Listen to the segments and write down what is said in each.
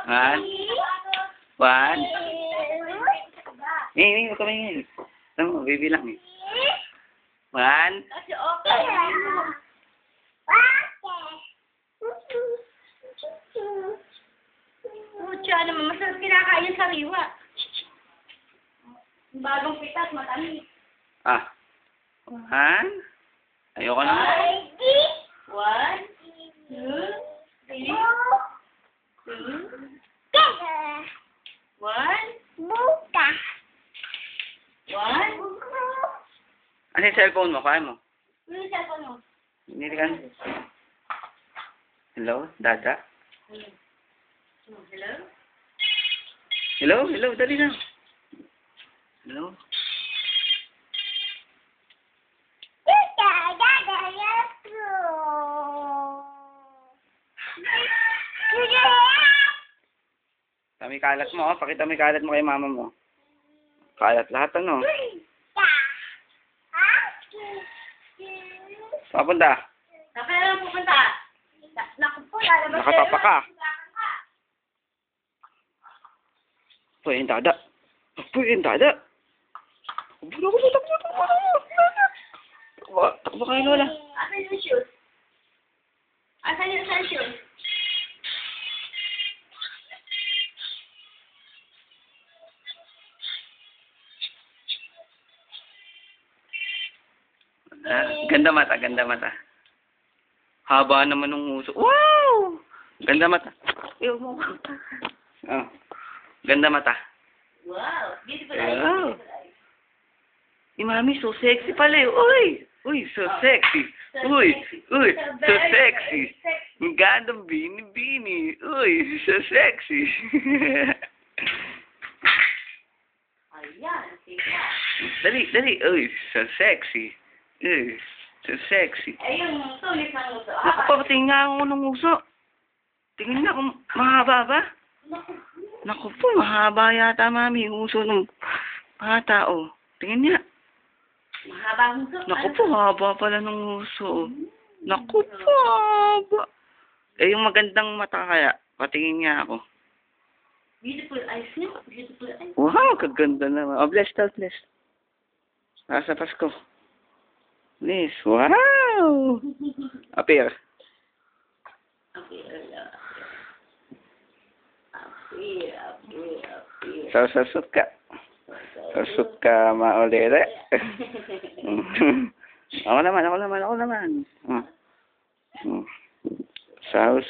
One. One. Huwag ka maingay. Alam mo, baby lang eh. One. Pucha naman, masarap kinakain yung sariwa. Bagong pitas, matamis. Ah. One. Ayoko na. 1, 2, 3, 2, 1, 1. Ano yung cellphone mo? Kaya mo? Ano yung cellphone mo? Hindi ka. Hello? Dada? Hello? Hello? Hello? Dali na. Hello? Kami kalat mo, oh. Pakita mo yung kalat mo kay mama mo. Kalat lahat, ano? Papunta? Saan ka naman pupunta? Naku po, lalabas Nakatapa ka. Ito yung dada. Ito yung dada. Takbo kayo, Lola. Asan yung shoes? Asan yung shoes? Ah, ganda mata, ganda mata. Haba naman ng uso. Wow! Ganda mata. Ayaw mo. Oh. Ganda mata. Wow, beautiful eyes. Wow. Mami, so sexy pala eh. Uy! Uy, so sexy. Uy! Uy! So sexy. Ang ganda bini-bini. Uy, so sexy. Ayan, sige. Dali, dali. Uy, so sexy. Uy, so sexy. Eh, yung tulis ng uso. Naku, nga ako ng uso. Tingnan na kung mahaba ba? Naku po, mahaba yata, mami, yung uso ng bata, oh. Tingnan niya. Mahaba ang uso. Naku po, haba pala ng uso. Naku po, haba. Eh, yung magandang mata kaya, patingin niya ako. Beautiful eyes niya. Beautiful eyes. Wow, kaganda naman. Oh, bless daw, bless. Nasa Pasko. Bless, wow! Appear. Appear. Sasut ka. Sasut ka maulere. Ako naman. Saus.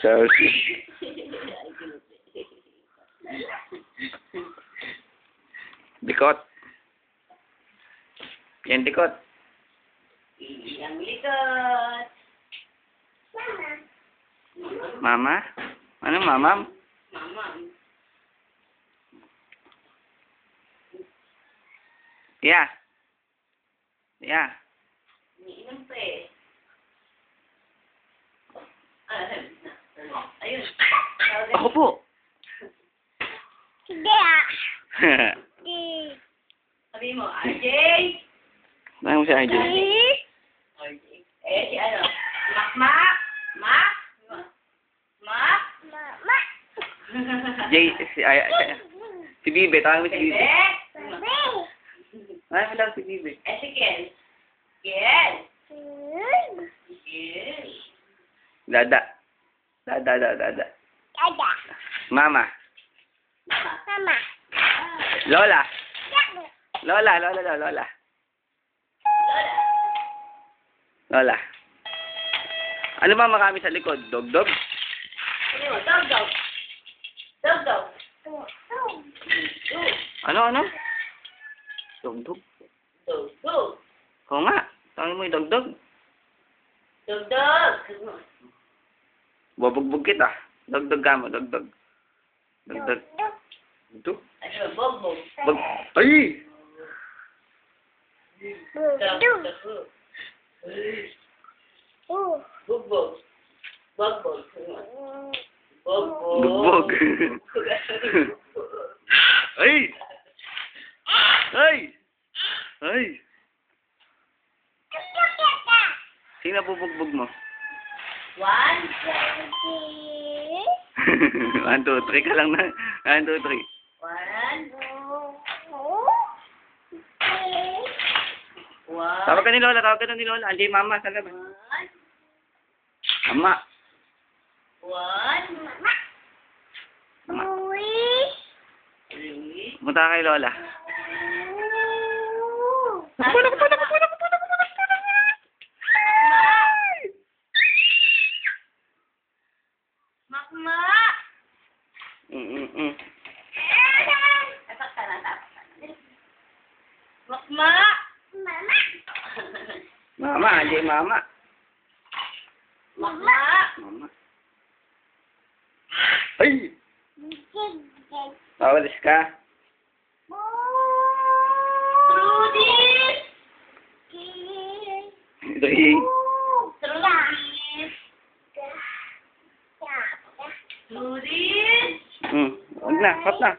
Dikot. Yan dikot. Yang likod. Mama? Ano mama? Mama. Yeah. Iniinom pa eh. Ayun. Ako po. Sabi mo, RJ. Ano mo si RJ? RJ. Eh, si ano? Mak. Si Bibe. Tawag mo si Bibe. Bebe. Ano mo daw si Bibe? Ezekiel. Yes. Dada. Mama. Lola. Ano ba marami sa likod? Dog? Dog. Ano? Dog? Oo nga. Tawagin mo yung dog. Dog. Bubugbog kita. Dog ka mo. Dog. Ito? Ano, Bogbog. Ay! Bugbog. Bugbog. Ay! Sino bubugbog mo? One. 1, 2, 3 ka lang na. 1, 2, 3. One. One. Tawag ka ni Lola, tawag ka na ni Lola. Andiyan yung mama sa labas. One. Mama. One. Mama. Three. Punta kay Lola. Naku, naku, naku, naku, naku, naku, naku, naku, naku. Makma. Mm. Dapat ka na, dapat ka na. Makma. Mama, andiyan yung mama. Makma. Mama. Ay! Pawalis ka. Trudy. Dri. Trudy. Trudy. Huwag na, hot na.